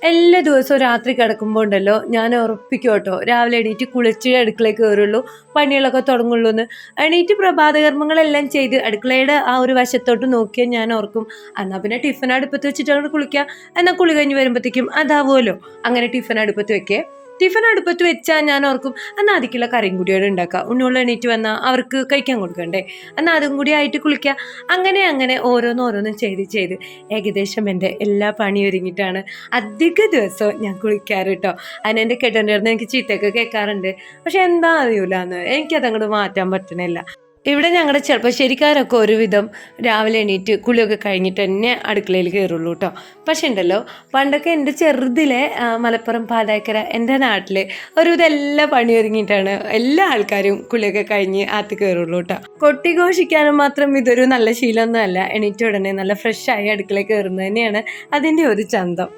എല്ലാ ദിവസവും രാത്രി കിടക്കുമ്പോൾ ഉണ്ടല്ലോ ഞാൻ ഉറപ്പിക്കും കേട്ടോ, രാവിലെ എണീറ്റ് കുളിച്ച് അടുക്കളയിൽ കയറുള്ളൂ, പണികളൊക്കെ തുടങ്ങുള്ളൂ എന്ന്. എണീറ്റ് പ്രഭാതകർമ്മങ്ങളെല്ലാം ചെയ്ത് അടുക്കളയുടെ ആ ഒരു വശത്തോട്ട് നോക്കിയാൽ ഞാൻ ഓർക്കും, എന്നാൽ പിന്നെ ടിഫിൻ അടുപ്പത്ത് വെച്ചിട്ടാണ് കുളിക്കുക, എന്നാൽ കുളി കഴിഞ്ഞ് വരുമ്പോഴത്തേക്കും അതാവുമല്ലോ. അങ്ങനെ ടിഫിൻ അടുപ്പത്ത് വെക്കേ, ടിഫിൻ അടുപ്പത്ത് വെച്ചാൽ ഞാൻ ഓർക്കും, എന്നാൽ അതിക്കുള്ള കറിയും കൂടിയോടെ ഉണ്ടാക്കുക, ഉണ്ണുള്ള എണീറ്റ് വന്നാൽ അവർക്ക് കഴിക്കാൻ കൊടുക്കണ്ടേ, എന്നാൽ അതും കൂടി ആയിട്ട് കുളിക്കുക. അങ്ങനെ അങ്ങനെ ഓരോന്നോരോന്നും ചെയ്ത് ചെയ്ത് ഏകദേശം എൻ്റെ എല്ലാ പണിയും ഒരുങ്ങിയിട്ടാണ് അധിക ദിവസവും ഞാൻ കുളിക്കാറ് കേട്ടോ. അതിനെൻ്റെ കെട്ടേണ്ടിരുന്ന് എനിക്ക് ചീത്തയൊക്കെ കേൾക്കാറുണ്ട്. പക്ഷെ എന്താ അറിയൂലെന്ന് എനിക്കതങ്ങോട്ട് മാറ്റാൻ പറ്റണില്ല. ഇവിടെ ഞങ്ങളുടെ ചെറുപ്പശ്ശേരിക്കാരൊക്കെ ഒരുവിധം രാവിലെ എണീറ്റ് കുളിയൊക്കെ കഴിഞ്ഞിട്ട് തന്നെ അടുക്കളയിൽ കയറുള്ളൂ കേട്ടോ. പക്ഷെ ഉണ്ടല്ലോ, പണ്ടൊക്കെ എൻ്റെ ചെറുതിലെ മലപ്പുറം പാതായ്ക്കര എൻ്റെ നാട്ടിൽ ഒരുവിധം എല്ലാ പണി ഒരുങ്ങിയിട്ടാണ് എല്ലാ ആൾക്കാരും കുളിയൊക്കെ കഴിഞ്ഞ് ആത്ത് കയറുള്ളൂ കേട്ടോ. കൊട്ടിഘോഷിക്കാനും മാത്രം ഇതൊരു നല്ല ശീലമൊന്നുമല്ല. എണീറ്റ ഉടനെ നല്ല ഫ്രഷായി അടുക്കളയിൽ കയറുന്നത് തന്നെയാണ് അതിൻ്റെ ഒരു ചന്തം.